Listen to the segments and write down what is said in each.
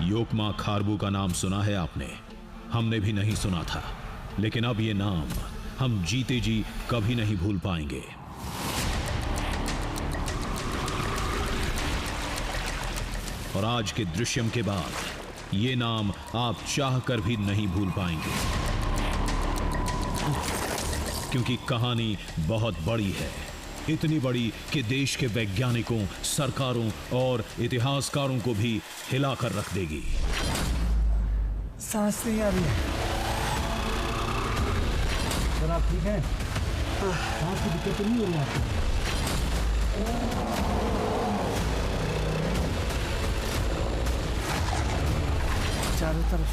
योकमा खारबू का नाम सुना है आपने? हमने भी नहीं सुना था, लेकिन अब ये नाम हम जीते जी कभी नहीं भूल पाएंगे। और आज के दृश्यम के बाद ये नाम आप चाह कर भी नहीं भूल पाएंगे, क्योंकि कहानी बहुत बड़ी है। इतनी बड़ी कि देश के वैज्ञानिकों, सरकारों और इतिहासकारों को भी हिलाकर रख देगी। सांस नहीं आ रही है। सर आप ठीक हैं? सांस की दिक्कत तो नहीं हो रही आपको? चारों तरफ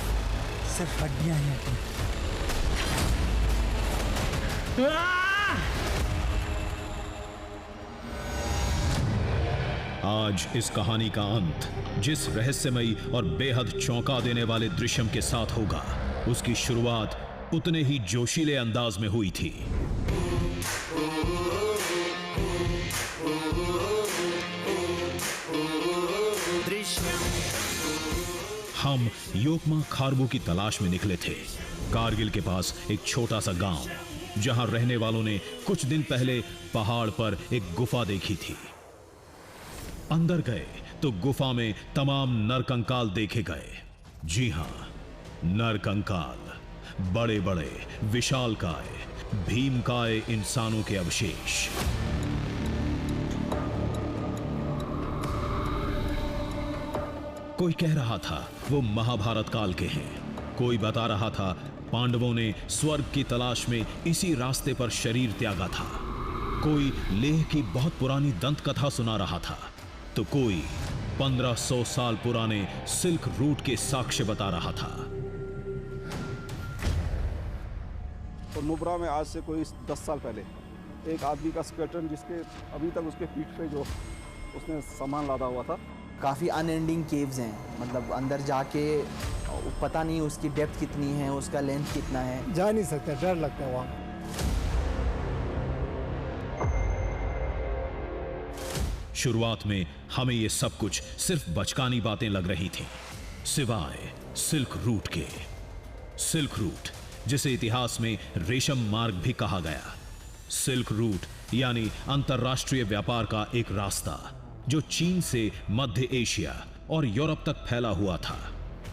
सिर्फ हड्डियां ही हैं। आज इस कहानी का अंत जिस रहस्यमयी और बेहद चौंका देने वाले दृश्यम के साथ होगा, उसकी शुरुआत उतने ही जोशीले अंदाज में हुई थी। हम योकमा खारबू की तलाश में निकले थे। कारगिल के पास एक छोटा सा गांव, जहां रहने वालों ने कुछ दिन पहले पहाड़ पर एक गुफा देखी थी। अंदर गए तो गुफा में तमाम नरकंकाल देखे गए। जी हां, नरकंकाल, बड़े बड़े विशालकाय, भीमकाय इंसानों के अवशेष। कोई कह रहा था वो महाभारत काल के हैं, कोई बता रहा था पांडवों ने स्वर्ग की तलाश में इसी रास्ते पर शरीर त्यागा था, कोई लेह की बहुत पुरानी दंत कथा सुना रहा था, तो कोई 1500 साल पुराने सिल्क रूट के साक्ष्य बता रहा था। और नुब्रा में आज से कोई 10 साल पहले एक आदमी का स्केलेटन, जिसके अभी तक उसके पीठ पे जो उसने सामान लादा हुआ था। काफ़ी अनएंडिंग केव्स हैं, मतलब अंदर जाके पता नहीं उसकी डेप्थ कितनी है, उसका लेंथ कितना है, जा नहीं सकते, डर लगता है वहाँ। शुरुआत में हमें ये सब कुछ सिर्फ बचकानी बातें लग रही थीं, सिवाय सिल्क रूट के। सिल्क रूट, जिसे इतिहास में रेशम मार्ग भी कहा गया। सिल्क रूट यानी अंतरराष्ट्रीय व्यापार का एक रास्ता जो चीन से मध्य एशिया और यूरोप तक फैला हुआ था,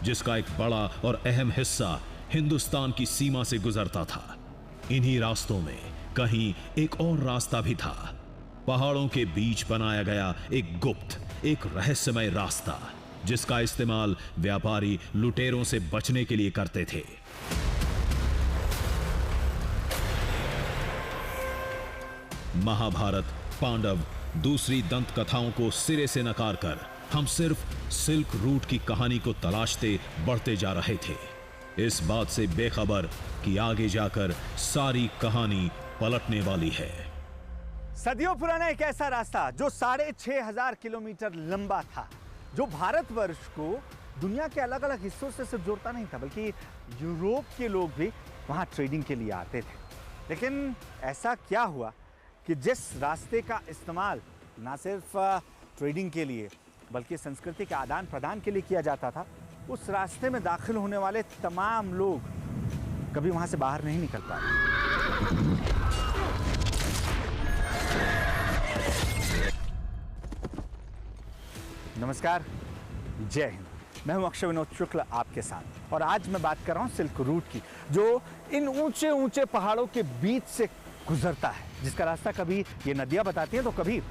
जिसका एक बड़ा और अहम हिस्सा हिंदुस्तान की सीमा से गुजरता था। इन्हीं रास्तों में कहीं एक और रास्ता भी था, पहाड़ों के बीच बनाया गया एक गुप्त, एक रहस्यमय रास्ता, जिसका इस्तेमाल व्यापारी लुटेरों से बचने के लिए करते थे। महाभारत, पांडव, दूसरी दंत कथाओं को सिरे से नकार कर हम सिर्फ सिल्क रूट की कहानी को तलाशते बढ़ते जा रहे थे, इस बात से बेखबर कि आगे जाकर सारी कहानी पलटने वाली है। सदियों पुराना एक ऐसा रास्ता जो 6500 किलोमीटर लंबा था, जो भारतवर्ष को दुनिया के अलग अलग हिस्सों से सिर्फ जोड़ता नहीं था, बल्कि यूरोप के लोग भी वहां ट्रेडिंग के लिए आते थे। लेकिन ऐसा क्या हुआ कि जिस रास्ते का इस्तेमाल ना सिर्फ ट्रेडिंग के लिए बल्कि संस्कृति के आदान प्रदान के लिए किया जाता था, उस रास्ते में दाखिल होने वाले तमाम लोग कभी वहां से बाहर नहीं निकल पाए। नमस्कार, जय हिंद। मैं हूं अक्षय विनोद शुक्ल आपके साथ, और आज मैं बात कर रहा हूं सिल्क रूट की, जो इन ऊंचे ऊंचे पहाड़ों के बीच से गुजरता है, जिसका रास्ता कभी ये नदियां बताती हैं तो कभी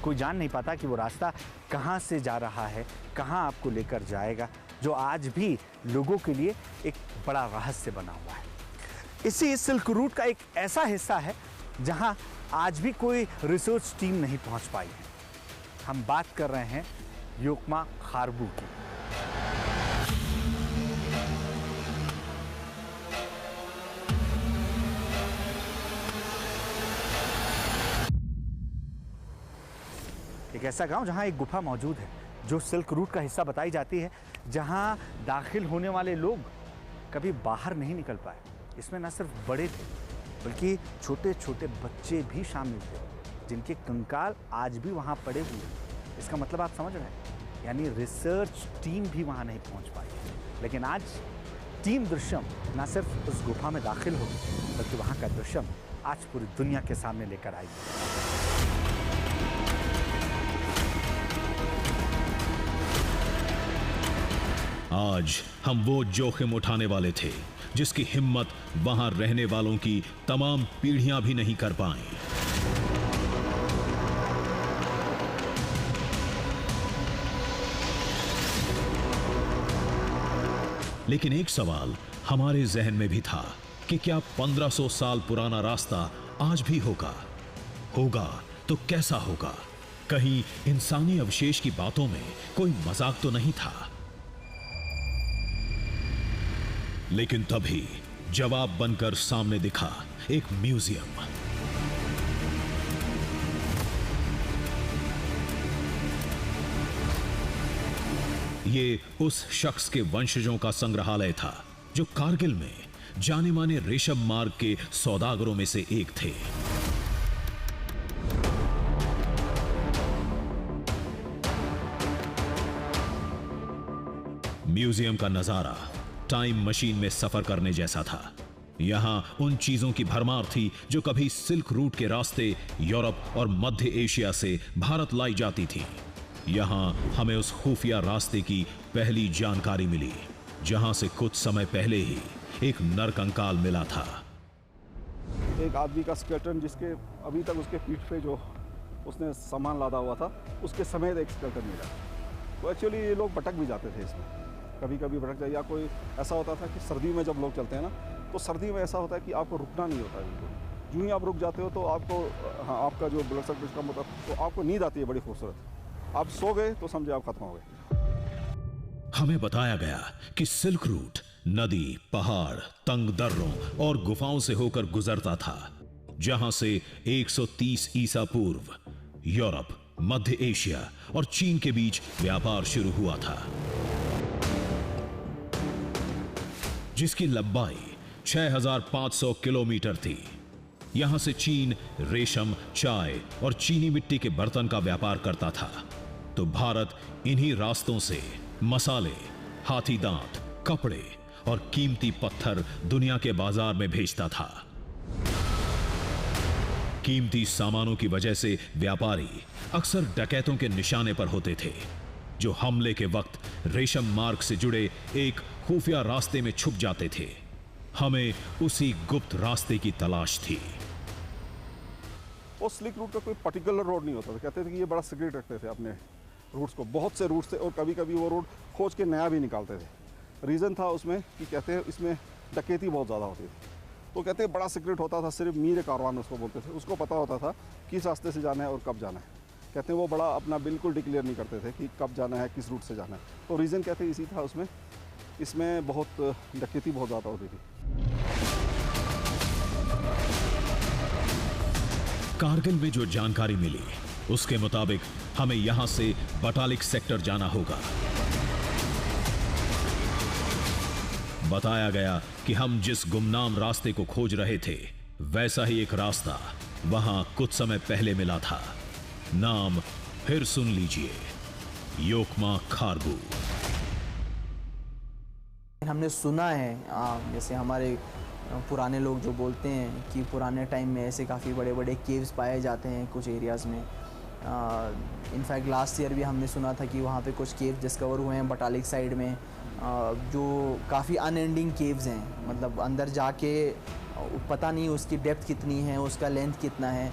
कोई जान नहीं पाता कि वो रास्ता कहां से जा रहा है, कहां आपको लेकर जाएगा, जो आज भी लोगों के लिए एक बड़ा रहस्य बना हुआ है। इसी सिल्क रूट का एक ऐसा हिस्सा है जहां आज भी कोई रिसर्च टीम नहीं पहुंच पाई है। हम बात कर रहे हैं योकमा खारबू की। एक ऐसा गांव जहां एक गुफा मौजूद है, जो सिल्क रूट का हिस्सा बताई जाती है, जहां दाखिल होने वाले लोग कभी बाहर नहीं निकल पाए। इसमें न सिर्फ बड़े थे, बल्कि छोटे छोटे बच्चे भी शामिल थे, जिनके कंकाल आज भी वहां पड़े हुए हैं। इसका मतलब आप समझ रहे हैं, यानी रिसर्च टीम भी वहां नहीं पहुंच पाई। लेकिन आज टीम दृश्यम न सिर्फ उस गुफा में दाखिल होगी, बल्कि वहां का दृश्यम आज पूरी दुनिया के सामने लेकर आएगी। आज हम वो जोखिम उठाने वाले थे जिसकी हिम्मत वहां रहने वालों की तमाम पीढ़ियां भी नहीं कर पाई। लेकिन एक सवाल हमारे जहन में भी था कि क्या 1500 साल पुराना रास्ता आज भी होगा? होगा तो कैसा होगा? कहीं इंसानी अवशेष की बातों में कोई मजाक तो नहीं था? लेकिन तभी जवाब बनकर सामने दिखा एक म्यूजियम। ये उस शख्स के वंशजों का संग्रहालय था जो कारगिल में जाने माने रेशम मार्ग के सौदागरों में से एक थे। म्यूजियम का नजारा टाइम मशीन में सफर करने जैसा था। यहां उन चीजों की भरमार थी जो कभी सिल्क रूट के रास्ते यूरोप और मध्य एशिया से भारत लाई जाती थी। यहां हमें उस खुफिया रास्ते की पहली जानकारी मिली, जहां से कुछ समय पहले ही एक नरकंकाल मिला था। एक आदमी का स्केलेटन जिसके अभी तक उसके पीठ पे जो उसने सामान लादा हुआ था, उसके समेत एक स्केलेटन मिला। तो एक्चुअली ये लोग भटक भी जाते थे इसमें, कभी कभी भटक जाए, या कोई ऐसा होता था कि सर्दी में जब लोग चलते हैं ना, तो सर्दी में ऐसा होता है कि आपको रुकना नहीं होता है बिल्कुल। यूँ ही आप रुक जाते हो तो आपको आपका जो ब्लड सर्कुलेशन कम होता है, तो आपको नींद आती है बड़ी खूबसूरत। आप सो गए तो समझे आप खत्म हो गए। हमें बताया गया कि सिल्क रूट नदी, पहाड़, तंग दर्रों और गुफाओं से होकर गुजरता था, जहां से 130 ईसा पूर्व यूरोप, मध्य एशिया और चीन के बीच व्यापार शुरू हुआ था, जिसकी लंबाई 6500 किलोमीटर थी। यहां से चीन रेशम, चाय और चीनी मिट्टी के बर्तन का व्यापार करता था, तो भारत इन्हीं रास्तों से मसाले, हाथी दांत, कपड़े और कीमती पत्थर दुनिया के बाजार में भेजता था। कीमती सामानों की वजह से व्यापारी अक्सर डकैतों के निशाने पर होते थे, जो हमले के वक्त रेशम मार्ग से जुड़े एक खुफिया रास्ते में छुप जाते थे। हमें उसी गुप्त रास्ते की तलाश थी। वो सिल्क रूट का कोई पर्टिकुलर रोड नहीं होता था। कहते थे कि ये बड़ा सीक्रेट रखते थे अपने रूट्स को, बहुत से रूट्स थे, और कभी कभी वो रोड खोज के नया भी निकालते थे। रीज़न था उसमें कि कहते हैं इसमें डकैती बहुत ज़्यादा होती थी, तो कहते हैं बड़ा सीक्रेट होता था, सिर्फ मीर कारवान उसको बोलते थे, उसको पता होता था किस रास्ते से जाना है और कब जाना है। कहते हैं वो बड़ा अपना बिल्कुल डिक्लेयर नहीं करते थे कि कब जाना है, किस रूट से जाना है। तो रीज़न कहते हैं इसी था उसमें, इसमें बहुत डकैती बहुत ज़्यादा होती थी। कारगिल में जो जानकारी मिली उसके मुताबिक हमें यहां से बटालिक सेक्टर जाना होगा। बताया गया कि हम जिस गुमनाम रास्ते को खोज रहे थे, वैसा ही एक रास्ता वहां कुछ समय पहले मिला था। नाम फिर सुन लीजिए, योकमा खारगू। हमने सुना है, जैसे हमारे पुराने लोग जो बोलते हैं कि पुराने टाइम में ऐसे काफ़ी बड़े बड़े केव्स पाए जाते हैं कुछ एरियाज़ में। इनफैक्ट लास्ट ईयर भी हमने सुना था कि वहाँ पे कुछ केव डिस्कवर हुए हैं बटालिक साइड में, जो काफ़ी अनएंडिंग केव्स हैं। मतलब अंदर जाके पता नहीं उसकी डेप्थ कितनी है, उसका लेंथ कितना है।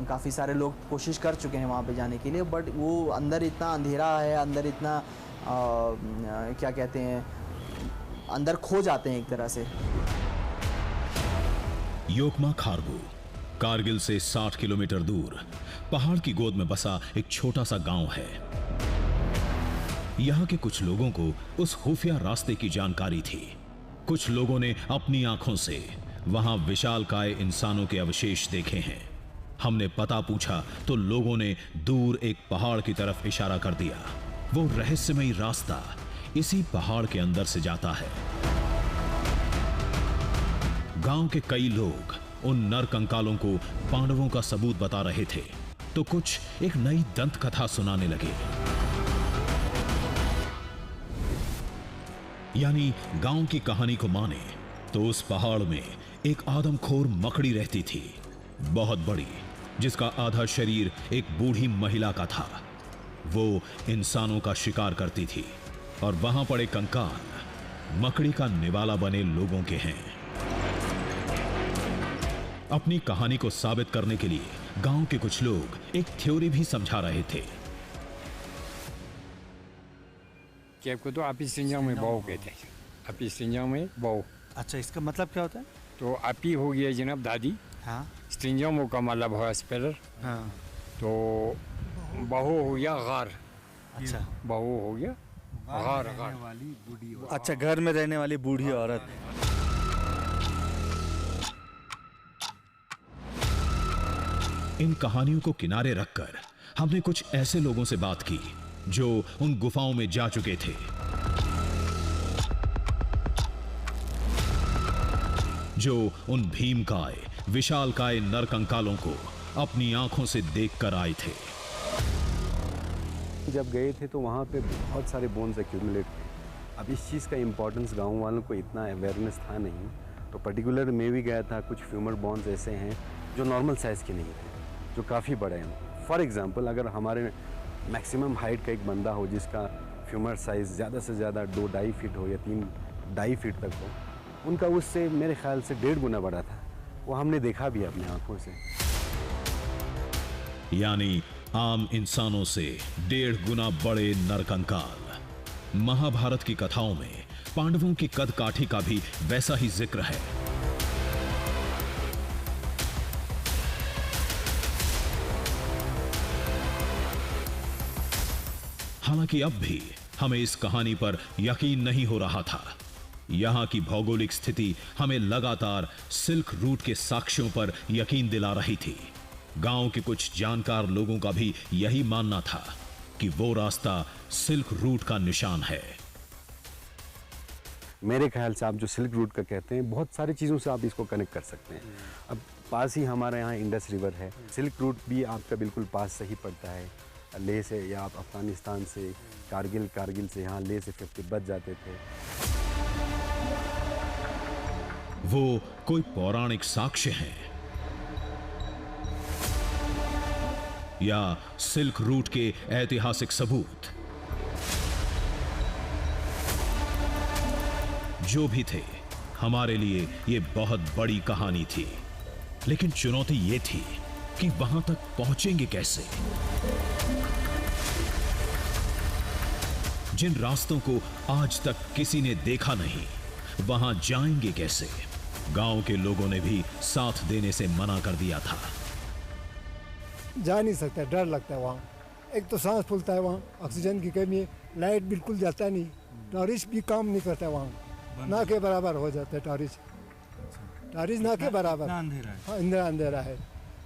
काफ़ी सारे लोग कोशिश कर चुके हैं वहाँ पे जाने के लिए, बट वो अंदर इतना अंधेरा है, अंदर इतना क्या कहते हैं, अंदर खो जाते हैं एक तरह से। योकमा खारगू कारगिल से 60 किलोमीटर दूर पहाड़ की गोद में बसा एक छोटा सा गांव है। यहां के कुछ लोगों को उस खुफिया रास्ते की जानकारी थी। कुछ लोगों ने अपनी आंखों से वहां विशालकाय इंसानों के अवशेष देखे हैं। हमने पता पूछा तो लोगों ने दूर एक पहाड़ की तरफ इशारा कर दिया। वो रहस्यमयी रास्ता इसी पहाड़ के अंदर से जाता है। गांव के कई लोग उन नर कंकालों को पांडवों का सबूत बता रहे थे, तो कुछ एक नई दंत कथा सुनाने लगे। यानी गांव की कहानी को माने तो उस पहाड़ में एक आदमखोर मकड़ी रहती थी, बहुत बड़ी, जिसका आधा शरीर एक बूढ़ी महिला का था। वो इंसानों का शिकार करती थी और वहां पड़े कंकाल मकड़ी का निवाला बने लोगों के हैं। अपनी कहानी को साबित करने के लिए गांव के कुछ लोग एक थ्योरी भी समझा रहे थे। केव को तो आपी सिंजाओं में बहु कहते हैं। आपी सिंजाओं में बहु। अच्छा, इसका मतलब क्या होता है? तो आपी हो गया जनाब दादी। हाँ सिंजाओं का मतलब है स्पेलर। हाँ। तो बहु हो गया गार। अच्छा, बहु हो गया गार गार। अच्छा, घर में रहने वाली बूढ़ी औरत। इन कहानियों को किनारे रखकर हमने कुछ ऐसे लोगों से बात की जो उन गुफाओं में जा चुके थे, जो उन भीमकाय, विशालकाय नरकंकालों को अपनी आंखों से देखकर आए थे। जब गए थे तो वहाँ पे बहुत सारे बोन्स एक्यूमुलेट थे। अब इस चीज़ का इम्पोर्टेंस गांव वालों को इतना अवेयरनेस था नहीं, तो पर्टिकुलर मैं भी गया था। कुछ फ्यूमर बोन्स ऐसे हैं जो नॉर्मल साइज़ के नहीं थे, जो काफ़ी बड़े हैं। फॉर एग्जांपल, अगर हमारे मैक्सिमम हाइट का एक बंदा हो जिसका फ्यूमर साइज़ ज़्यादा से ज़्यादा 2-2.5 फीट हो या 3-2.5 फीट तक हो, उनका उससे मेरे ख्याल से 1.5 गुना बड़ा था। वो हमने देखा भी अपनी आँखों से। यानी आम इंसानों से 1.5 गुना बड़े नरकंकाल। महाभारत की कथाओं में पांडवों की कद काठी का भी वैसा ही जिक्र है। हालांकि अब भी हमें इस कहानी पर यकीन नहीं हो रहा था। यहां की भौगोलिक स्थिति हमें लगातार सिल्क रूट के साक्ष्यों पर यकीन दिला रही थी। गांव के कुछ जानकार लोगों का भी यही मानना था कि वो रास्ता सिल्क रूट का निशान है। मेरे ख्याल से आप जो सिल्क रूट का कहते हैं, बहुत सारी चीज़ों से आप इसको कनेक्ट कर सकते हैं। अब पास ही हमारे यहाँ इंडस रिवर है, सिल्क रूट भी आपका बिल्कुल पास से ही पड़ता है। लेह से या आप अफगानिस्तान से कारगिल से यहाँ लेह से फिर तिब्बत जाते थे। वो कोई पौराणिक साक्ष्य है या सिल्क रूट के ऐतिहासिक सबूत? जो भी थे, हमारे लिए ये बहुत बड़ी कहानी थी। लेकिन चुनौती ये थी कि वहां तक पहुंचेंगे कैसे? जिन रास्तों को आज तक किसी ने देखा नहीं, वहां जाएंगे कैसे? गांव के लोगों ने भी साथ देने से मना कर दिया था। जा नहीं सकता, डर लगता है वहाँ। एक तो सांस फूलता है वहाँ, ऑक्सीजन की कमी है, लाइट बिल्कुल जाता नहीं, टॉरिच भी काम नहीं करता वहाँ। ना के बराबर हो जाता है टॉरिच ना के बराबर। हाँ, अंधेरा है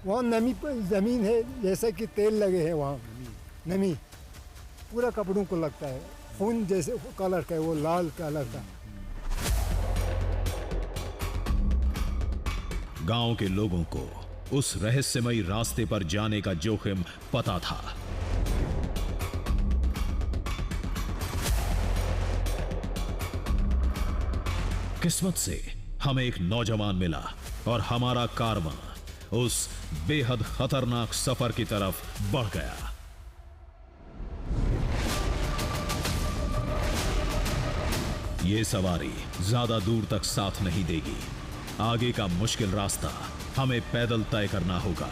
वहाँ। नमी ज़मीन है, जैसे कि तेल लगे हैं वहाँ। नमी पूरा कपड़ों को लगता है, खून जैसे कलर का है, वो लाल कलर का। गांव के लोगों को उस रहस्यमयी रास्ते पर जाने का जोखिम पता था। किस्मत से हमें एक नौजवान मिला और हमारा कारवां उस बेहद खतरनाक सफर की तरफ बढ़ गया। ये सवारी ज्यादा दूर तक साथ नहीं देगी। आगे का मुश्किल रास्ता हमें पैदल तय करना होगा।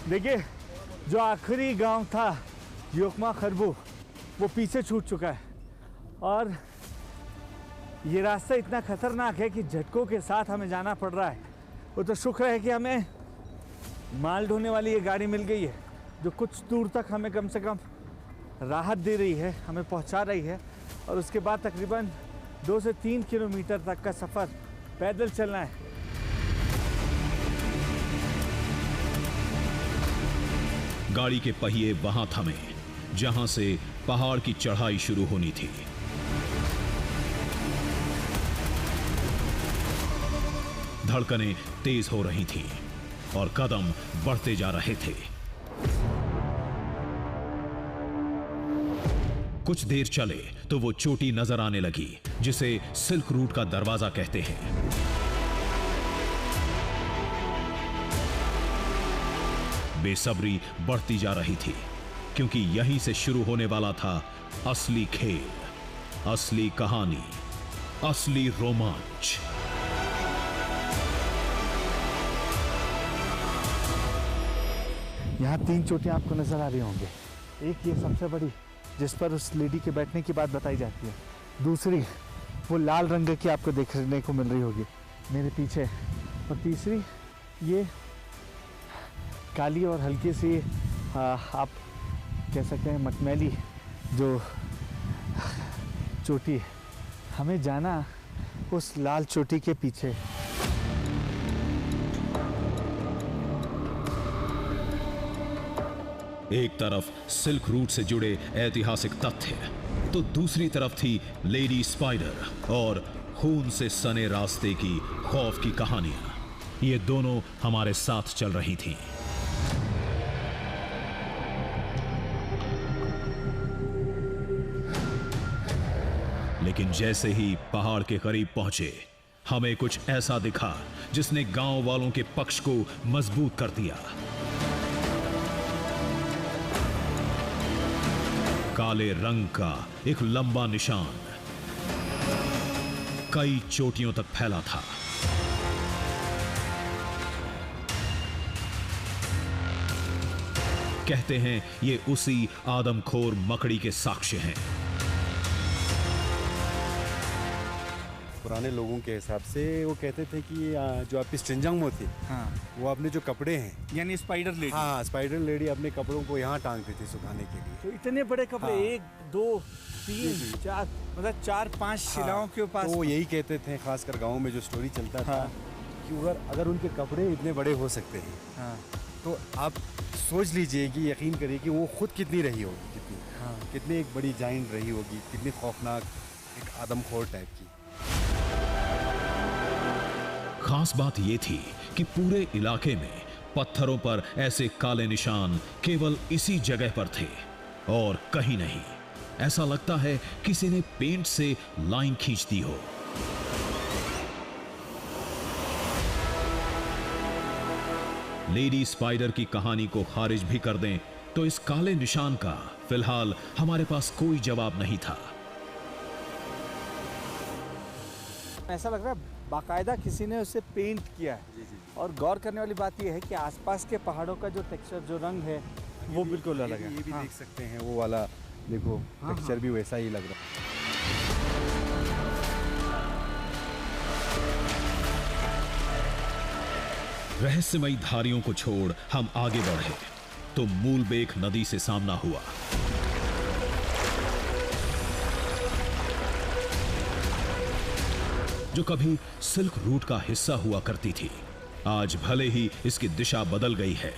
देखिए, जो आखिरी गांव था योकमा खरबू, वो पीछे छूट चुका है और ये रास्ता इतना खतरनाक है कि झटकों के साथ हमें जाना पड़ रहा है। वो तो शुक्र है कि हमें माल ढोने वाली ये गाड़ी मिल गई है, जो कुछ दूर तक हमें कम से कम राहत दे रही है, हमें पहुंचा रही है। और उसके बाद तकरीबन 2 से 3 किलोमीटर तक का सफ़र पैदल चलना है। गाड़ी के पहिए वहां थमे जहां से पहाड़ की चढ़ाई शुरू होनी थी। धड़कनें तेज हो रही थीं और कदम बढ़ते जा रहे थे। कुछ देर चले तो वो चोटी नजर आने लगी जिसे सिल्क रूट का दरवाजा कहते हैं। बेसब्री बढ़ती जा रही थी क्योंकि यहीं से शुरू होने वाला था असली खेल, असली कहानी, असली रोमांच। यहाँ 3 चोटियाँ आपको नजर आ रही होंगे। एक ये सबसे बड़ी जिस पर उस लेडी के बैठने की बात बताई जाती है, दूसरी वो लाल रंग की आपको देखने को मिल रही होगी मेरे पीछे, और तीसरी ये काली और हल्की सी आप कह सकते हैं मटमैली जो चोटी। हमें जाना उस लाल चोटी के पीछे। एक तरफ सिल्क रूट से जुड़े ऐतिहासिक तथ्य तो दूसरी तरफ थी लेडी स्पाइडर और खून से सने रास्ते की खौफ की कहानियां। ये दोनों हमारे साथ चल रही थीं। लेकिन जैसे ही पहाड़ के करीब पहुंचे हमें कुछ ऐसा दिखा जिसने गांव वालों के पक्ष को मजबूत कर दिया। काले रंग का एक लंबा निशान कई चोटियों तक फैला था। कहते हैं ये उसी आदमखोर मकड़ी के साक्ष्य हैं। पुराने लोगों के हिसाब से वो कहते थे कि जो आपकी स्ट्रिंजांग थी, हाँ, वो अपने जो कपड़े हैं, यानी स्पाइडर लेडी। हाँ, स्पाइडर लेडी अपने कपड़ों को यहाँ टांगती थी सुखाने के लिए। तो इतने बड़े कपड़े, हाँ। 1 2 3 4 मतलब 4-5 शिलाओं के पास। तो वो यही कहते थे, खासकर गाँव में जो स्टोरी चलता था कि अगर उनके कपड़े इतने बड़े हो सकते हैं, हाँ, तो आप सोच लीजिए कि यकीन करिए कि वो खुद कितनी रही होगी, कितनी एक बड़ी जाइंट रही होगी, कितनी खौफनाक एक आदमखोर टाइप की। खास बात यह थी कि पूरे इलाके में पत्थरों पर ऐसे काले निशान केवल इसी जगह पर थे और कहीं नहीं। ऐसा लगता है किसी ने पेंट से लाइन खींच दी हो। लेडी स्पाइडर की कहानी को खारिज भी कर दें तो इस काले निशान का फिलहाल हमारे पास कोई जवाब नहीं था। ऐसा लग रहा है बाकायदा किसी ने उसे पेंट किया है। और गौर करने वाली बात यह है कि आसपास के पहाड़ों का जो टेक्सचर, जो रंग है, वो बिल्कुल अलग है। ये भी देख सकते हैं, वो वाला देखो, टेक्सचर भी वैसा ही लग रहा है। रहस्यमयी धारियों को छोड़ हम आगे बढ़े तो मूलबेख नदी से सामना हुआ। जो कभी सिल्क रूट का हिस्सा हुआ करती थी, आज भले ही इसकी दिशा बदल गई है,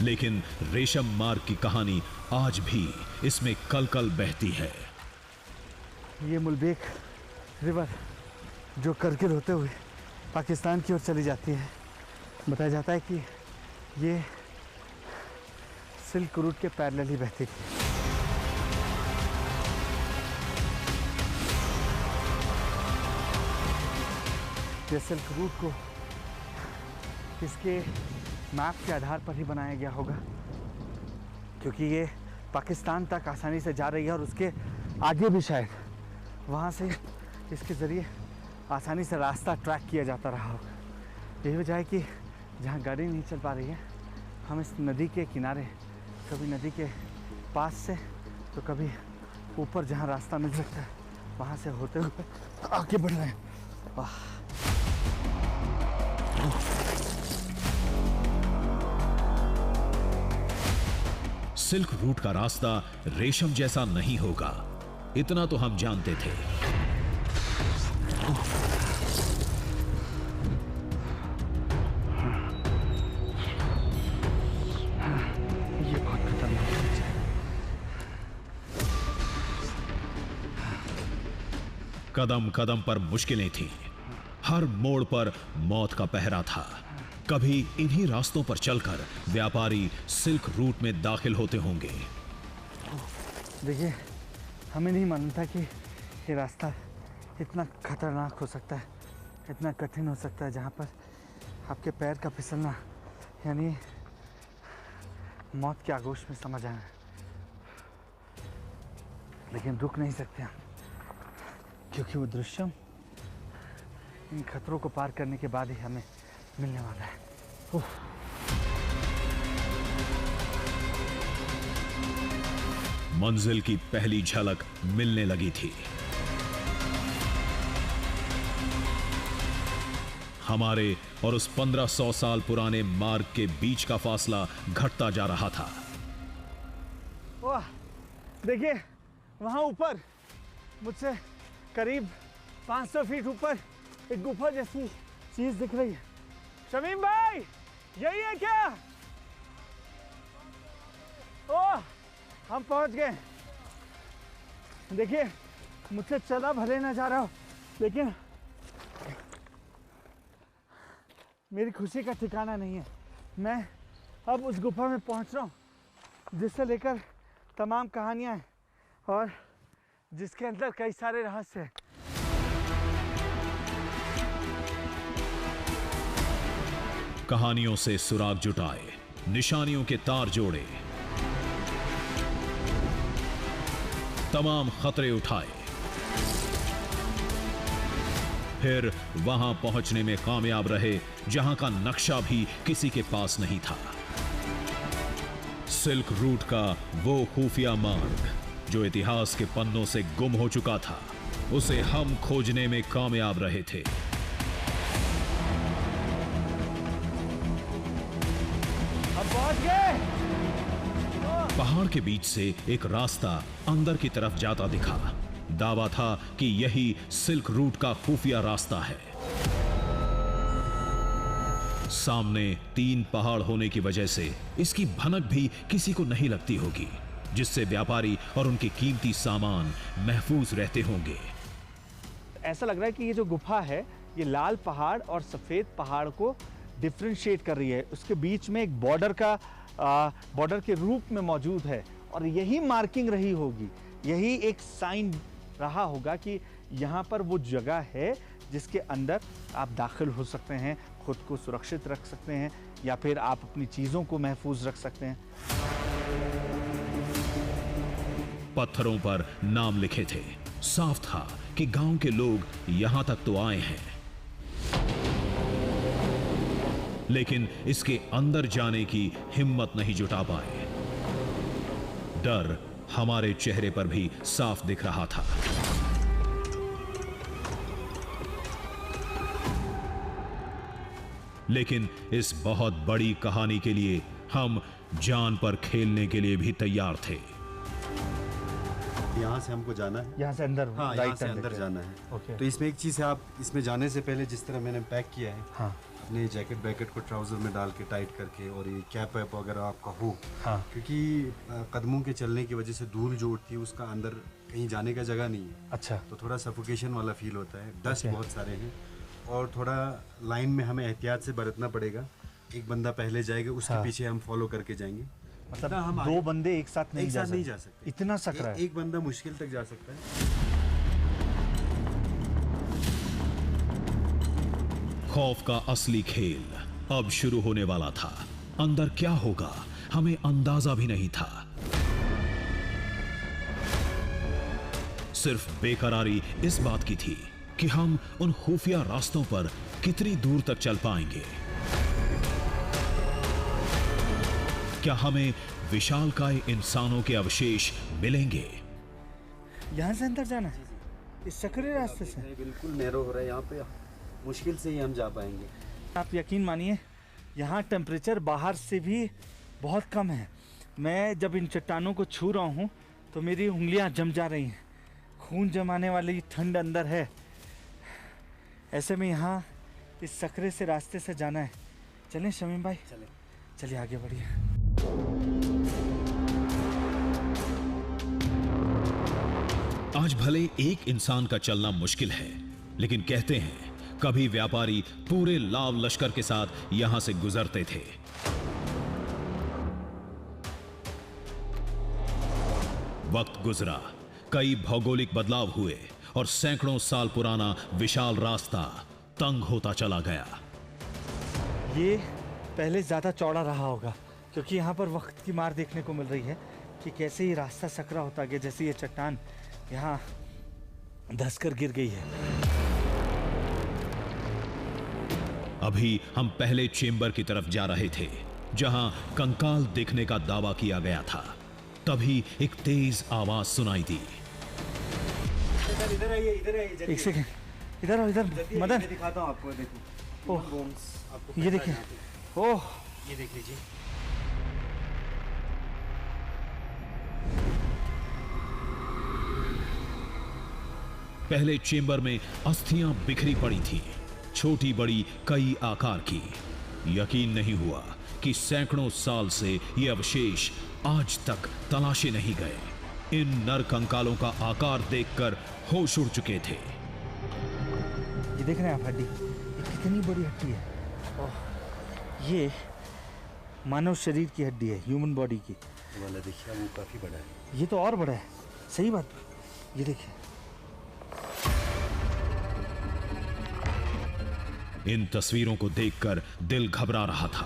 लेकिन रेशम मार्ग की कहानी आज भी इसमें कल-कल बहती है। ये मुल्बेक रिवर जो करगिल होते हुए पाकिस्तान की ओर चली जाती है। बताया जाता है कि ये सिल्क रूट के पैरेलल ही बहती थी। ये सिल्क रूट को इसके मैप के आधार पर ही बनाया गया होगा, क्योंकि ये पाकिस्तान तक आसानी से जा रही है और उसके आगे भी शायद वहाँ से इसके ज़रिए आसानी से रास्ता ट्रैक किया जाता रहा होगा। यही वजह है कि जहाँ गाड़ी नहीं चल पा रही है, हम इस नदी के किनारे, कभी नदी के पास से तो कभी ऊपर जहाँ रास्ता मिल सकता है वहाँ से होते हुए आगे बढ़ रहे हैं। सिल्क रूट का रास्ता रेशम जैसा नहीं होगा, इतना तो हम जानते थे। ये बहुत खतरनाक है। कदम कदम पर मुश्किलें थीं, हर मोड़ पर मौत का पहरा था। कभी इन्हीं रास्तों पर चलकर व्यापारी सिल्क रूट में दाखिल होते होंगे। देखिए, हमें नहीं मालूम था कि ये रास्ता इतना खतरनाक हो सकता है, इतना कठिन हो सकता है, जहाँ पर आपके पैर का फिसलना यानी मौत के आगोश में समझ आए। लेकिन रुक नहीं सकते हम, क्योंकि वो दृश्य इन खतरों को पार करने के बाद ही हमें मिलने वाला है। मंजिल की पहली झलक मिलने लगी थी। हमारे और उस 1500 साल पुराने मार्ग के बीच का फासला घटता जा रहा था। वाह, देखिए वहां ऊपर मुझसे करीब 500 फीट ऊपर एक गुफा जैसी चीज दिख रही है। शमीम भाई, यही है क्या? ओह, हम पहुंच गए। देखिए, मुझसे चला भले ना जा रहा हो, लेकिन मेरी खुशी का ठिकाना नहीं है। मैं अब उस गुफा में पहुंच रहा हूँ जिससे लेकर तमाम कहानियां हैं और जिसके अंदर कई सारे रहस्य हैं। कहानियों से सुराग जुटाए, निशानियों के तार जोड़े, तमाम खतरे उठाए, फिर वहां पहुंचने में कामयाब रहे जहां का नक्शा भी किसी के पास नहीं था। सिल्क रूट का वो खुफिया मार्ग जो इतिहास के पन्नों से गुम हो चुका था, उसे हम खोजने में कामयाब रहे थे। हम पहुंच गए। पहाड़ के बीच से एक रास्ता अंदर की तरफ जाता दिखा। दावा था कि यही सिल्क रूट का खुफिया रास्ता है। सामने 3 पहाड़ होने की वजह से इसकी भनक भी किसी को नहीं लगती होगी, जिससे व्यापारी और उनके कीमती सामान महफूज रहते होंगे। ऐसा लग रहा है कि ये जो गुफा है, ये लाल पहाड़ और सफेद पहाड़ को डिफरेंशिएट कर रही है। उसके बीच में एक बॉर्डर के रूप में मौजूद है और यही मार्किंग रही होगी, यही एक साइन रहा होगा कि यहाँ पर वो जगह है जिसके अंदर आप दाखिल हो सकते हैं, खुद को सुरक्षित रख सकते हैं या फिर आप अपनी चीज़ों को महफूज रख सकते हैं। पत्थरों पर नाम लिखे थे। साफ था कि गांव के लोग यहां तक तो आए हैं, लेकिन इसके अंदर जाने की हिम्मत नहीं जुटा पाए। डर हमारे चेहरे पर भी साफ दिख रहा था। लेकिन इस बहुत बड़ी कहानी के लिए हम जान पर खेलने के लिए भी तैयार थे। यहाँ से हमको जाना है, यहाँ से अंदर, हाँ, यहाँ से अंदर जाना है। ओके। तो इसमें एक चीज़ है, आप इसमें जाने से पहले जिस तरह मैंने पैक किया है, हाँ, अपने जैकेट बैकेट को ट्राउज़र में डाल के टाइट करके, और ये कैप वैप अगर आपका हो, हाँ, क्योंकि कदमों के चलने की वजह से धूल जो उठती है उसका अंदर कहीं जाने का जगह नहीं है। अच्छा, तो थोड़ा सफोकेशन वाला फील होता है। डस्ट बहुत सारे हैं और थोड़ा लाइन में हमें एहतियात से बरतना पड़ेगा। एक बंदा पहले जाएगा, उसके हाँ, पीछे हम फॉलो करके जाएंगे। मतलब हम 2 बंदे एक साथ नहीं जा सकते। इतना सकरा है। एक बंदा मुश्किल तक जा सकता है। खौफ का असली खेल अब शुरू होने वाला था। अंदर क्या होगा हमें अंदाजा भी नहीं था। सिर्फ बेकरारी इस बात की थी कि हम उन खुफिया रास्तों पर कितनी दूर तक चल पाएंगे। क्या हमें विशालकाय इंसानों के अवशेष मिलेंगे? यहाँ से अंदर जाना है इस सकरे रास्ते से? बिल्कुल नैरो हो रहा है यहाँ पे, मुश्किल से ही हम जा पाएंगे। आप यकीन मानिए, यहाँ टेम्परेचर बाहर से भी बहुत कम है। मैं जब इन चट्टानों को छू रहा हूँ तो मेरी उंगलियाँ जम जा रही हैं। खून जमाने वाली ठंड अंदर है। ऐसे में यहाँ इस सकरे से रास्ते से जाना है। चलें शमीम भाई, चलिए आगे बढ़िए। आज भले एक इंसान का चलना मुश्किल है, लेकिन कहते हैं कभी व्यापारी पूरे लाव लश्कर के साथ यहां से गुजरते थे। वक्त गुजरा, कई भौगोलिक बदलाव हुए और सैकड़ों साल पुराना विशाल रास्ता तंग होता चला गया। ये पहले ज़्यादा चौड़ा रहा होगा क्योंकि यहाँ पर वक्त की मार देखने को मिल रही है कि कैसे ये रास्ता सकरा होता गया, जैसे ये चट्टान यहाँ धंसकर गिर गई है। अभी हम पहले चेंबर की तरफ जा रहे थे जहां कंकाल देखने का दावा किया गया था। तभी एक तेज आवाज सुनाई दी। इधर आइए एक सेकंड, इधर आओ, इधर मदन, दिखाता हूँ आपको। देखो ओह, ये देखिए, ओह ये देख लीजिए। पहले चेंबर में अस्थियां बिखरी पड़ी थी, छोटी बड़ी कई आकार की। यकीन नहीं हुआ कि सैकड़ों साल से ये अवशेष आज तक तलाशे नहीं गए। इन नर कंकालों का आकार देखकर होश उड़ चुके थे। ये देख रहे हैं आप हड्डी, ये कितनी बड़ी हड्डी है। ओह, ये मानव शरीर की हड्डी है, ह्यूमन बॉडी की। वाला देखिए, वो काफी बड़ा है। ये तो और बड़ा है, सही बात। ये देखिए, इन तस्वीरों को देखकर दिल घबरा रहा था।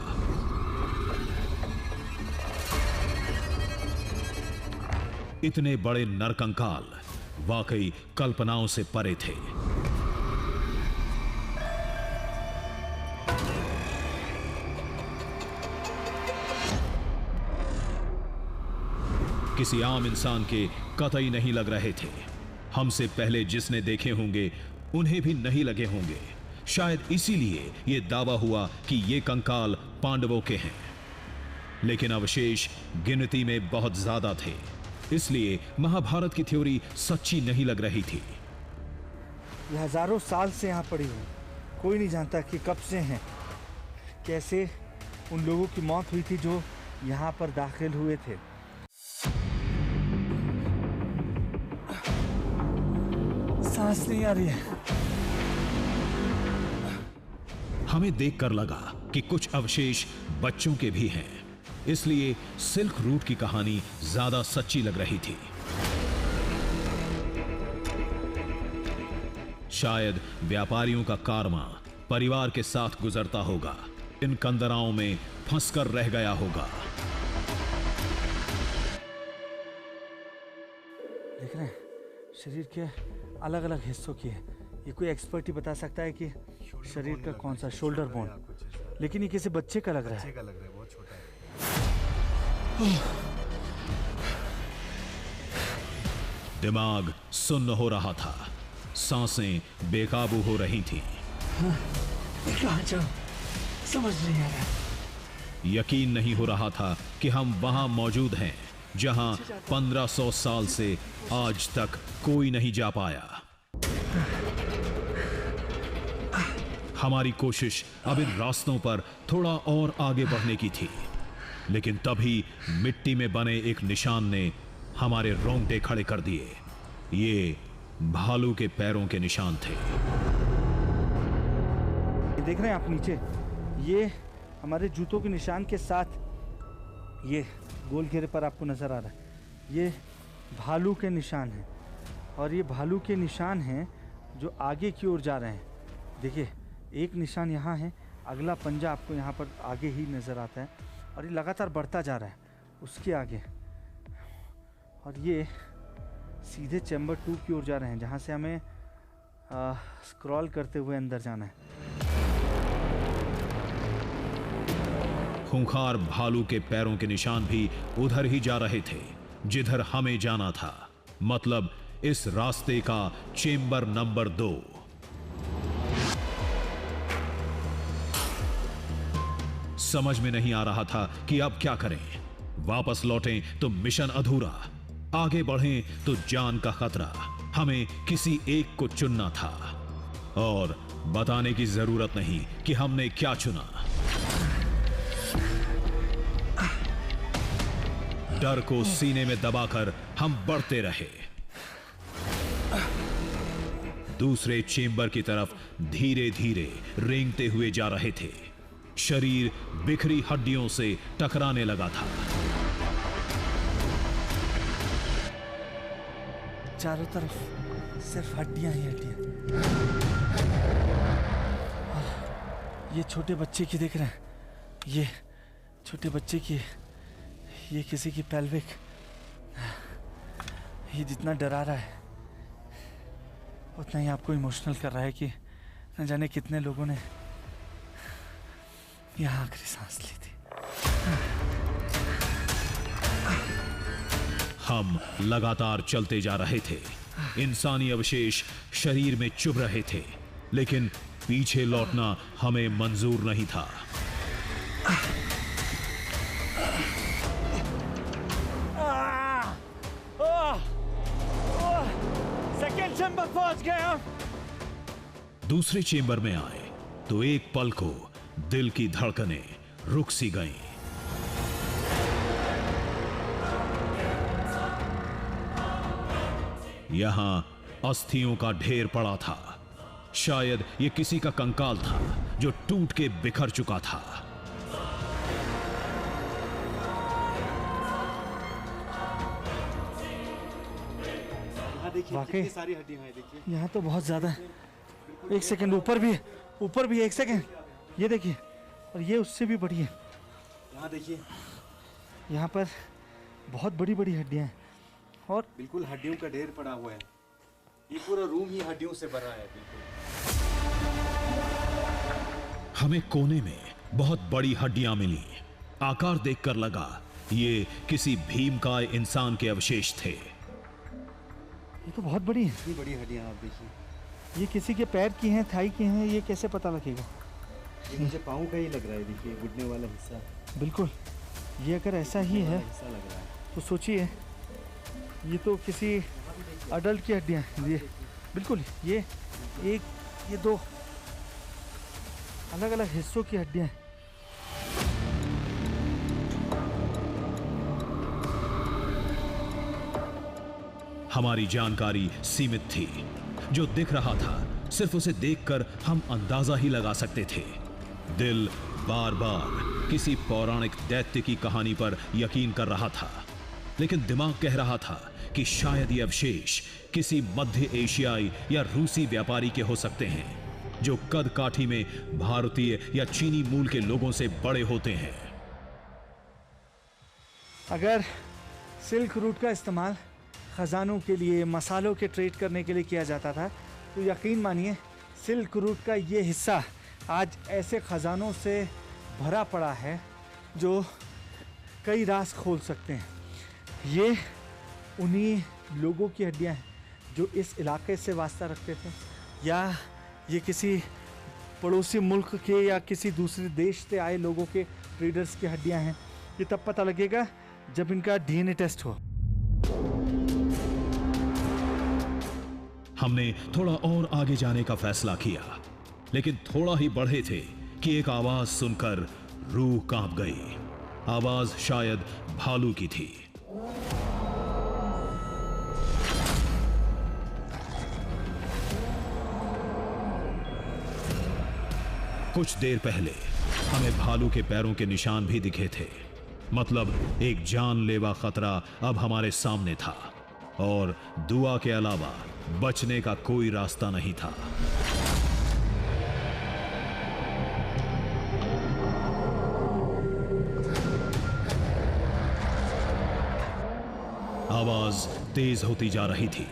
इतने बड़े नरकंकाल वाकई कल्पनाओं से परे थे। किसी आम इंसान के कतई नहीं लग रहे थे। हमसे पहले जिसने देखे होंगे उन्हें भी नहीं लगे होंगे। शायद इसीलिए यह दावा हुआ कि ये कंकाल पांडवों के हैं। लेकिन अवशेष गिनती में बहुत ज्यादा थे, इसलिए महाभारत की थ्योरी सच्ची नहीं लग रही थी। ये हजारों साल से यहाँ पड़ी हुई, कोई नहीं जानता कि कब से हैं। कैसे उन लोगों की मौत हुई थी जो यहाँ पर दाखिल हुए थे। सांस नहीं आ रही है। हमें देखकर लगा कि कुछ अवशेष बच्चों के भी हैं, इसलिए सिल्क रूट की कहानी ज्यादा सच्ची लग रही थी। शायद व्यापारियों का कारवां परिवार के साथ गुजरता होगा, इन कंदराओं में फंसकर रह गया होगा। देख रहे हैं, शरीर के अलग अलग हिस्सों की है। ये कोई एक्सपर्ट ही बता सकता है कि शरीर का कौन सा, शोल्डर बोन, लेकिन ये किसी बच्चे का लग रहा है। बहुत छोटा है। दिमाग सुन्न हो रहा था, सांसें बेकाबू हो रही थीं। कहाँ जाऊं, समझ नहीं आ रहा। यकीन नहीं हो रहा था कि हम वहां मौजूद हैं जहां 1500 साल से आज तक कोई नहीं जा पाया। हमारी कोशिश अब इन रास्तों पर थोड़ा और आगे बढ़ने की थी, लेकिन तभी मिट्टी में बने एक निशान ने हमारे रोंगटे खड़े कर दिए। ये भालू के पैरों के निशान थे। देख रहे हैं आप नीचे, ये हमारे जूतों के निशान के साथ ये गोल घेरे पर आपको नजर आ रहा है, ये भालू के निशान हैं। और ये भालू के निशान हैं जो आगे की ओर जा रहे हैं। देखिए, एक निशान यहाँ है, अगला पंजा आपको यहाँ पर आगे ही नज़र आता है और ये लगातार बढ़ता जा रहा है उसके आगे। और ये सीधे चैम्बर 2 की ओर जा रहे हैं जहाँ से हमें स्क्रॉल करते हुए अंदर जाना है। खूंखार भालू के पैरों के निशान भी उधर ही जा रहे थे जिधर हमें जाना था, मतलब इस रास्ते का चेंबर नंबर 2। समझ में नहीं आ रहा था कि अब क्या करें। वापस लौटें तो मिशन अधूरा, आगे बढ़ें तो जान का खतरा। हमें किसी एक को चुनना था और बताने की जरूरत नहीं कि हमने क्या चुना। डर को सीने में दबाकर हम बढ़ते रहे। दूसरे चेंबर की तरफ धीरे धीरे रेंगते हुए जा रहे थे। शरीर बिखरी हड्डियों से टकराने लगा था। चारों तरफ सिर्फ हड्डियां ही हड्डियां। ये छोटे बच्चे की देख रहे हैं, ये छोटे बच्चे की, ये किसी की पेल्विक, ये जितना डरा रहा है उतना ही आपको इमोशनल कर रहा है कि न जाने कितने लोगों ने यहाँ आखिरी सांस ली थी। हम लगातार चलते जा रहे थे। इंसानी अवशेष शरीर में चुभ रहे थे, लेकिन पीछे लौटना हमें मंजूर नहीं था। सेकेंड चैम्बर पहुंच गए हम। दूसरे चेंबर में आए तो एक पल को दिल की धड़कनें रुक सी गईं। यहां अस्थियों का ढेर पड़ा था। शायद ये किसी का कंकाल था जो टूट के बिखर चुका था। वाकई सारी हड्डियां हैं, देखिए यहाँ तो बहुत ज्यादा है। एक सेकंड, ऊपर भी है, ऊपर भी है, एक सेकंड, ये देखिए, और ये उससे भी बड़ी है। यहाँ देखिए, यहाँ पर बहुत बड़ी बड़ी हड्डियां हैं और बिल्कुल हड्डियों का ढेर पड़ा हुआ है। ये पूरा रूम ही हड्डियों से भरा है। बिल्कुल हमें कोने में बहुत बड़ी हड्डियां मिली। आकार देखकर लगा ये किसी भीमकाय इंसान के अवशेष थे। ये तो बहुत बड़ी है। इतनी बड़ी हड्डियां आप देखिए। ये किसी के पैर की हैं, थाई की हैं, ये कैसे पता लगेगा? ये मुझे पाँव का ही लग रहा है। देखिए घुटने वाला हिस्सा। बिल्कुल, ये अगर ऐसा ही है हिस्सा लग रहा है। तो सोचिए, ये तो किसी अडल्ट की हड्डियां हैं। ये बिल्कुल, ये एक, ये दो अलग अलग हिस्सों की हड्डियां हैं। हमारी जानकारी सीमित थी। जो दिख रहा था सिर्फ उसे देखकर हम अंदाजा ही लगा सकते थे। दिल बार बार किसी पौराणिक दैत्य की कहानी पर यकीन कर रहा था, लेकिन दिमाग कह रहा था कि शायद ये अवशेष किसी मध्य एशियाई या रूसी व्यापारी के हो सकते हैं, जो कद काठी में भारतीय या चीनी मूल के लोगों से बड़े होते हैं। अगर सिल्क रूट का इस्तेमाल खजानों के लिए, मसालों के ट्रेड करने के लिए किया जाता था, तो यकीन मानिए सिल्क रूट का ये हिस्सा आज ऐसे खजानों से भरा पड़ा है जो कई राज खोल सकते हैं। ये उन्हीं लोगों की हड्डियां हैं जो इस इलाके से वास्ता रखते थे, या ये किसी पड़ोसी मुल्क के या किसी दूसरे देश से आए लोगों के ट्रेडर्स की हड्डियां हैं। ये तब पता लगेगा जब इनका डीएनए टेस्ट हो। हमने थोड़ा और आगे जाने का फैसला किया, लेकिन थोड़ा ही बढ़े थे कि एक आवाज सुनकर रूह कांप गई। आवाज शायद भालू की थी। कुछ देर पहले हमें भालू के पैरों के निशान भी दिखे थे। मतलब एक जानलेवा खतरा अब हमारे सामने था और दुआ के अलावा बचने का कोई रास्ता नहीं था। आवाज तेज होती जा रही थी।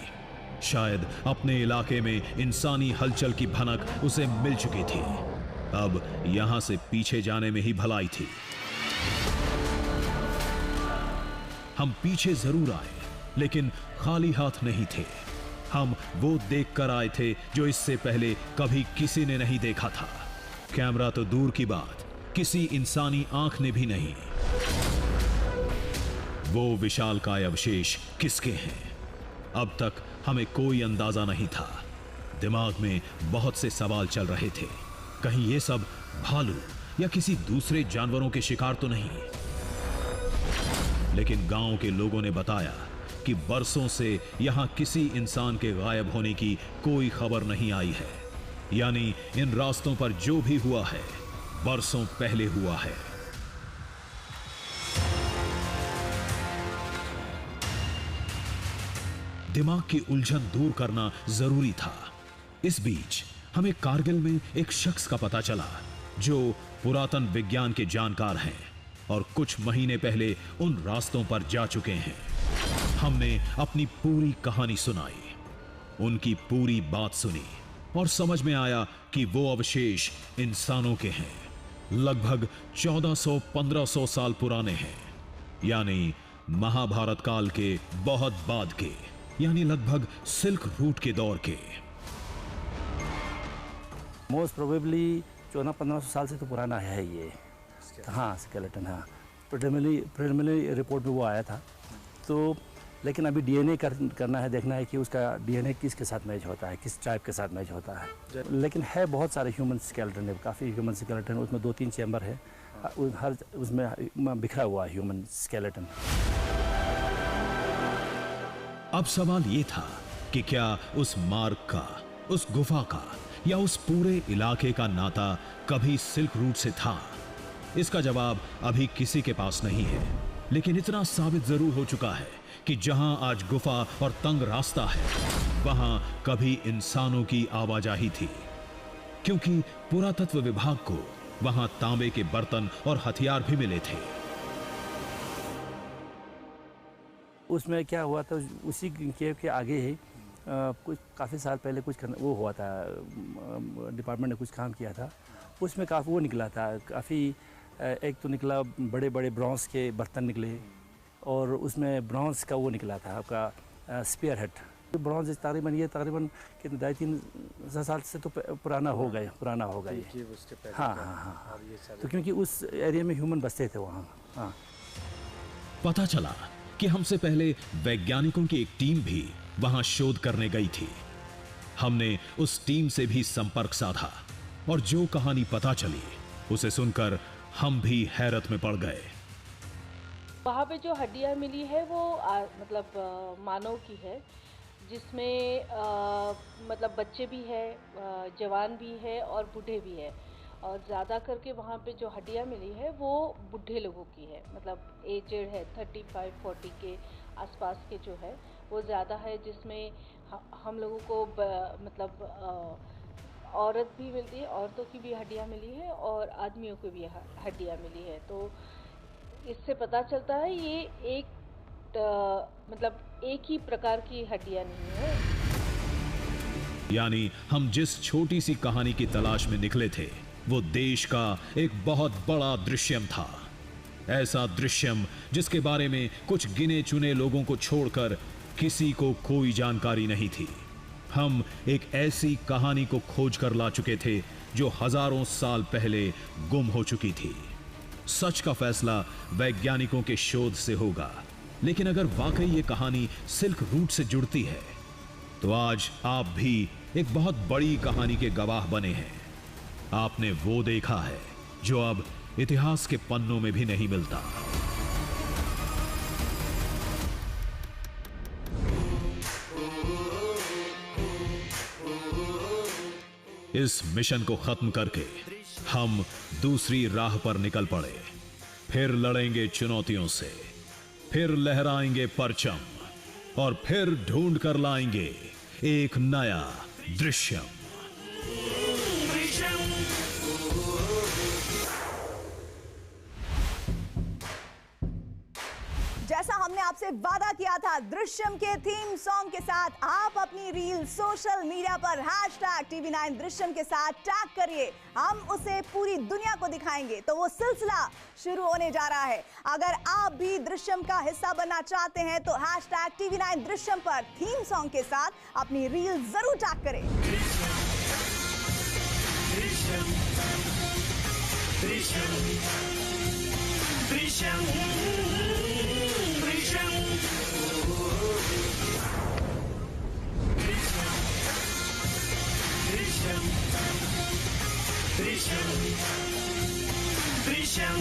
शायद अपने इलाके में इंसानी हलचल की भनक उसे मिल चुकी थी। अब यहां से पीछे जाने में ही भलाई थी। हम पीछे जरूर आए, लेकिन खाली हाथ नहीं थे। हम वो देख कर आए थे जो इससे पहले कभी किसी ने नहीं देखा था। कैमरा तो दूर की बात, किसी इंसानी आंख ने भी नहीं। वो विशालकाय अवशेष किसके हैं? अब तक हमें कोई अंदाजा नहीं था। दिमाग में बहुत से सवाल चल रहे थे। कहीं ये सब भालू या किसी दूसरे जानवरों के शिकार तो नहीं? लेकिन गांव के लोगों ने बताया कि बरसों से यहां किसी इंसान के गायब होने की कोई खबर नहीं आई है। यानी इन रास्तों पर जो भी हुआ है बरसों पहले हुआ है। दिमाग की उलझन दूर करना जरूरी था। इस बीच हमें कारगिल में एक शख्स का पता चला जो पुरातन विज्ञान के जानकार हैं और कुछ महीने पहले उन रास्तों पर जा चुके हैं। हमने अपनी पूरी कहानी सुनाई, उनकी पूरी बात सुनी और समझ में आया कि वो अवशेष इंसानों के हैं, लगभग 1400-1500 साल पुराने हैं, यानी महाभारत काल के बहुत बाद के, यानी लगभग सिल्क रूट के दौर के। मोस्ट प्रोबेबली 1400-1500 साल से तो पुराना है ये। हाँ, स्केलेटन, हाँ। प्रिलिमिनरी रिपोर्ट में वो आया था। तो लेकिन अभी डीएनए करना है, देखना है कि उसका डीएनए किसके साथ मैच होता है, किस टाइप के साथ मैच होता है। लेकिन है बहुत सारे ह्यूमन स्केलेटन है, काफ़ी ह्यूमन स्केलेटन, उसमें 2-3 चैम्बर है, हर उसमें बिखरा हुआ ह्यूमन स्केलेटन। अब सवाल ये था कि क्या उस मार्ग का, उस गुफा का या उस पूरे इलाके का नाता कभी सिल्क रूट से था? इसका जवाब अभी किसी के पास नहीं है, लेकिन इतना साबित जरूर हो चुका है कि जहां आज गुफा और तंग रास्ता है, वहां कभी इंसानों की आवाजाही थी, क्योंकि पुरातत्व विभाग को वहां तांबे के बर्तन और हथियार भी मिले थे। उसमें क्या हुआ था, उसी केव के आगे ही कुछ काफ़ी साल पहले कुछ वो हुआ था, डिपार्टमेंट ने कुछ काम किया था, उसमें काफ़ी वो निकला था, काफ़ी एक तो निकला बड़े बड़े ब्रॉन्ज के बर्तन निकले और उसमें ब्रॉन्ज का वो निकला था आपका स्पीयर हेड। ब्रॉन्ज तकरीबन कितने 2-3 साल से तो पुराना हो गया ये। हाँ। तो क्योंकि उस एरिया में ह्यूमन बसते थे वहाँ। हाँ, पता चला कि हमसे पहले वैज्ञानिकों की एक टीम भी वहां शोध करने गई थी। हमने उस टीम से भी संपर्क साधा और जो कहानी पता चली उसे सुनकर हम भी हैरत में पड़ गए। वहाँ पे जो हड्डियाँ मिली है वो मानव की है, जिसमें मतलब बच्चे भी है, जवान भी है और बूढ़े भी है। और ज़्यादा करके वहाँ पे जो हड्डियाँ मिली है वो बूढ़े लोगों की है, मतलब एजेड है, 35-40 के आसपास के जो है वो ज़्यादा है, जिसमें हम लोगों को औरत भी मिलती है, औरतों की भी हड्डियाँ मिली है और आदमियों की भी हड्डियाँ मिली है। तो इससे पता चलता है ये एक ही प्रकार की हड्डियाँ नहीं है। यानी हम जिस छोटी सी कहानी की तलाश में निकले थे वो देश का एक बहुत बड़ा दृश्यम था। ऐसा दृश्यम जिसके बारे में कुछ गिने चुने लोगों को छोड़कर किसी को कोई जानकारी नहीं थी। हम एक ऐसी कहानी को खोज कर ला चुके थे जो हजारों साल पहले गुम हो चुकी थी। सच का फैसला वैज्ञानिकों के शोध से होगा, लेकिन अगर वाकई ये कहानी सिल्क रूट से जुड़ती है तो आज आप भी एक बहुत बड़ी कहानी के गवाह बने हैं। आपने वो देखा है जो अब इतिहास के पन्नों में भी नहीं मिलता। इस मिशन को खत्म करके हम दूसरी राह पर निकल पड़े। फिर लड़ेंगे चुनौतियों से, फिर लहराएंगे परचम और फिर ढूंढ कर लाएंगे एक नया दृश्यम। जैसा हमने आपसे वादा किया था, दृश्यम के थीम सॉन्ग के साथ आप अपनी रील सोशल मीडिया पर #TV9 दृश्यम के साथ टैग करिए। हम उसे पूरी दुनिया को दिखाएंगे। तो वो सिलसिला शुरू होने जा रहा है। अगर आप भी दृश्यम का हिस्सा बनना चाहते हैं तो #TV9 दृश्यम पर थीम सॉन्ग के साथ अपनी रील जरूर टैग करें। Dृश्यम